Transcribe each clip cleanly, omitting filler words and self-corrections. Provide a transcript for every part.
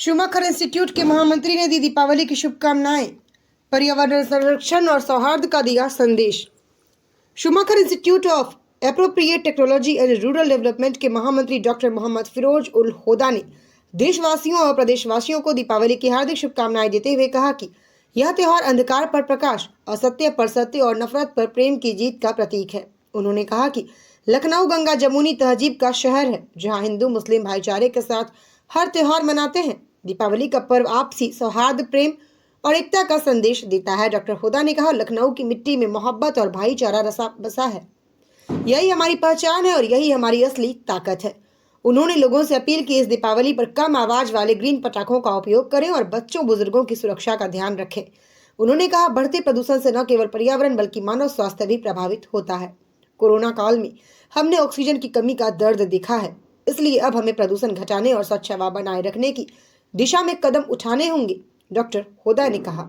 Schumacher institute के महामंत्री ने दी दीपावली की शुभकामनाएं। पर्यावरण संरक्षण और सौहार्द का दिया संदेश। Schumacher institute of appropriate technology and rural development के महामंत्री डॉक्टर मोहम्मद फिरोज उल होदा ने देशवासियों और प्रदेशवासियों को दीपावली की हार्दिक शुभकामनाएं देते हुए कहा कि यह त्यौहार अंधकार पर प्रकाश, असत्य पर सत्य और नफरत पर प्रेम की जीत का प्रतीक है। उन्होंने कहा कि लखनऊ गंगा जमुनी तहजीब का शहर है, जहां हिंदू मुस्लिम भाईचारे के साथ हर त्योहार मनाते हैं। दीपावली का पर्व आपसी सौहार्द, प्रेम और एकता का संदेश देता है। डॉक्टर होदा ने कहा, लखनऊ की मिट्टी में मोहब्बत और भाईचारा बसा है। यही हमारी पहचान है और यही हमारी असली ताकत है। उन्होंने लोगों से अपील की, इस दीपावली पर कम आवाज वाले ग्रीन पटाखों का उपयोग करें और बच्चों बुजुर्गों की सुरक्षा का ध्यान रखें। उन्होंने कहा, बढ़ते प्रदूषण से न केवल पर्यावरण बल्कि मानव स्वास्थ्य भी प्रभावित होता है। कोरोना काल में हमने ऑक्सीजन की कमी का दर्द देखा है, इसलिए अब हमें प्रदूषण घटाने और स्वच्छ हवा बनाए रखने की दिशा में कदम उठाने होंगे, डॉक्टर होदा ने कहा।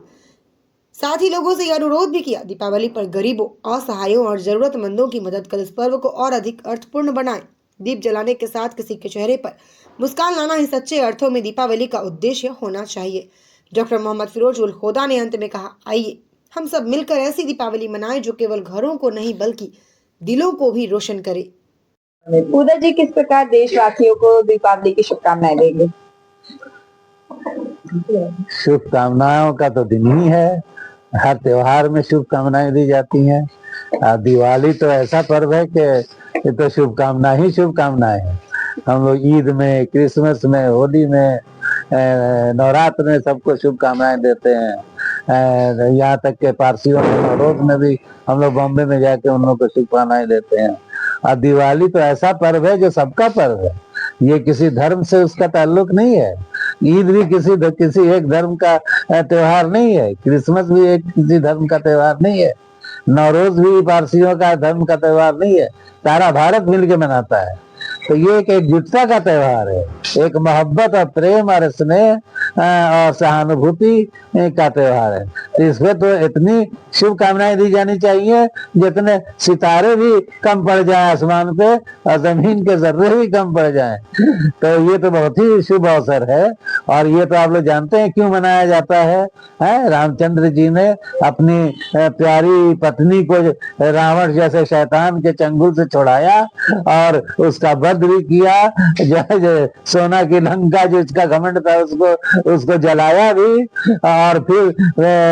साथ ही लोगों से यह अनुरोध भी किया, दीपावली पर गरीबों, असहायों और जरूरतमंदों की मदद कर इस पर्व को और अधिक अर्थपूर्ण बनाएं। दीप जलाने के साथ किसी के चेहरे पर मुस्कान लाना ही सच्चे अर्थों में दीपावली का उद्देश्य होना चाहिए। डॉक्टर मोहम्मद फिरोज उल होदा ने अंत में कहा, आइए हम सब मिलकर ऐसी दीपावली मनाएं जो केवल घरों को नहीं बल्कि दिलों को भी रोशन करे। पूजा जी, किस प्रकार देशवासियों को दीपावली की शुभकामनाएं देंगे? शुभकामनाओं का तो दिन ही है, हर त्योहार में शुभकामनाएं दी जाती हैं। दिवाली तो ऐसा पर्व है कि ये तो शुभकामना ही शुभकामनाएं हैं। हम लोग ईद में, क्रिसमस में, होली में, नवरात्र में सबको शुभकामनाएं देते हैं। यहाँ तक के पारसियों में नवरोज में भी हम लोग बॉम्बे में जाके उन लोगों को शुभकामनाएं देते हैं। और दिवाली तो ऐसा पर्व है जो सबका पर्व है, ये किसी धर्म से उसका ताल्लुक नहीं है। ईद भी किसी एक धर्म का त्योहार नहीं है, क्रिसमस भी एक किसी धर्म का त्योहार नहीं है, नवरोज भी पारसियों का धर्म का त्योहार नहीं है, सारा भारत मिलके मनाता है। तो ये एक एकजुटता का त्योहार है, एक मोहब्बत और प्रेम और स्नेह और सहानुभूति का त्योहार है। तो इसमें तो इतनी शुभकामनाएं दी जानी चाहिए जितने सितारे भी कम पड़ जाए आसमान पे और जमीन के जर्रे भी कम पड़ जाएं। तो ये तो बहुत ही शुभ अवसर है। और ये तो आप लोग जानते हैं क्यों मनाया जाता है। रामचंद्र जी ने अपनी प्यारी पत्नी को रावण जैसे शैतान के चंगुल से छुड़ाया और उसका वध भी किया। जो सोना की लंका जो इसका घमंड था उसको जलाया भी। और फिर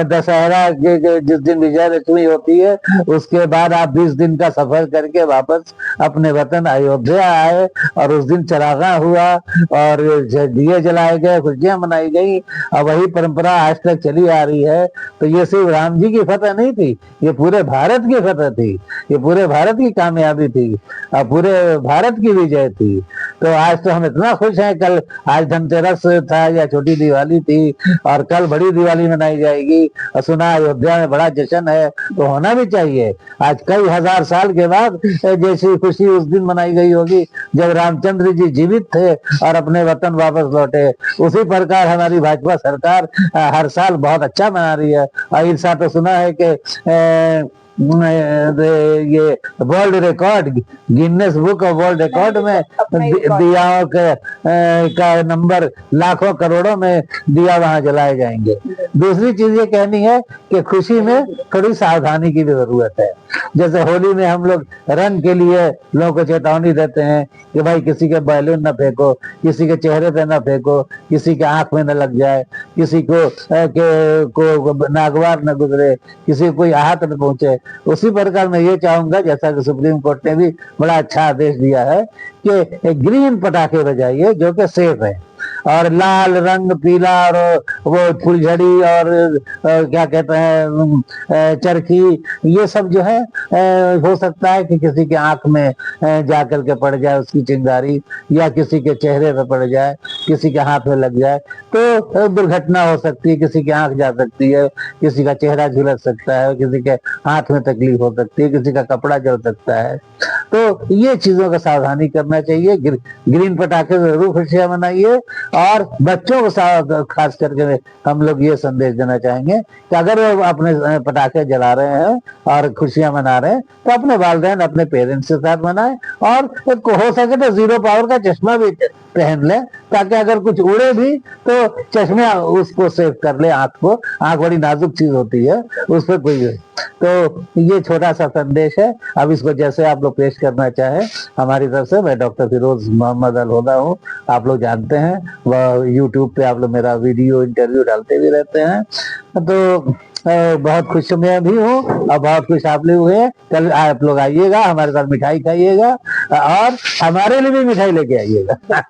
दशहरा के जिस दिन विजयदशमी होती है उसके बाद आप 20 दिन का सफर करके वापस अपने वतन अयोध्या आए और उस दिन चरागां हुआ और दिए जलाए गए, खुशियां मनाई गई और वही परंपरा आज तक चली आ रही है। तो ये सिर्फ राम जी की फतह नहीं थी, ये पूरे भारत की फतह थी, ये पूरे भारत की कामयाबी थी और पूरे भारत की विजय थी। तो आज तो हम इतना खुश हैं। कल आज धनतेरस था या छोटी दिवाली थी और कल बड़ी दिवाली मनाई जाएगी और सुना अयोध्या में बड़ा जश्न है, तो होना भी चाहिए। आज कई हजार साल के बाद जैसी खुशी उस दिन मनाई गई होगी जब रामचंद्र जी जीवित थे और अपने वतन वापस लौटे, उसी प्रकार हमारी भाजपा सरकार हर साल बहुत अच्छा मना रही है। और इस साल तो सुना है कि ये world record, Guinness book of world record में दियाओं का नंबर लाखों करोड़ों में दिया वहां जलाए जाएंगे। दूसरी चीज ये कहनी है कि खुशी में थोड़ी सावधानी की भी जरूरत है। जैसे होली में हम लोग रंग के लिए लोगों को चेतावनी देते हैं कि भाई किसी के बैलून न फेंको, किसी के चेहरे पे न फेंको, किसी के आंख में न लग जाए, किसी को नागवार न गुजरे, किसी को कोई आहत न पहुंचे। उसी प्रकार मैं ये चाहूंगा, जैसा कि सुप्रीम कोर्ट ने भी बड़ा अच्छा आदेश दिया है कि ग्रीन पटाखे बजाइए जो कि सेफ है, और लाल रंग, पीला और वो फुलझड़ी और क्या कहते हैं चरखी, ये सब जो है हो सकता है कि किसी के आंख में जाकर के पड़ जाए उसकी चिंगारी, या किसी के चेहरे पे पड़ जाए, किसी के हाथ में लग जाए तो दुर्घटना हो सकती है। किसी की आंख जा सकती है, किसी का चेहरा झुलस सकता है, किसी के हाथ में तकलीफ हो सकती है, किसी का कपड़ा जल सकता है। तो ये चीजों का सावधानी करना चाहिए। ग्रीन पटाखे जरूर खुशियां मनाइए। और बच्चों को खास करके हम लोग ये संदेश देना चाहेंगे कि अगर वो अपने पटाखे जला रहे हैं और खुशियां मना रहे हैं तो अपने वालिदैन अपने पेरेंट्स के साथ मनाएं। और हो सके तो जीरो पावर का चश्मा भी पहन ले, ताकि अगर कुछ उड़े भी तो चश्मे उसको सेव कर ले आंख को। आंख बड़ी नाजुक चीज होती है, उस पर कोई। तो ये छोटा सा संदेश है। अब इसको जैसे आप लोग पेश करना चाहे हमारी तरफ से। मैं डॉक्टर फिरोज मोहम्मद अलहुदा हूँ, आप लोग जानते हैं। वह यूट्यूब पे आप लोग मेरा वीडियो इंटरव्यू डालते भी रहते हैं। तो बहुत खुश मैं भी हूँ और बहुत खुश आप लोग हुए। कल आप लोग आइएगा, हमारे साथ मिठाई खाइएगा और हमारे लिए भी मिठाई लेके आइएगा।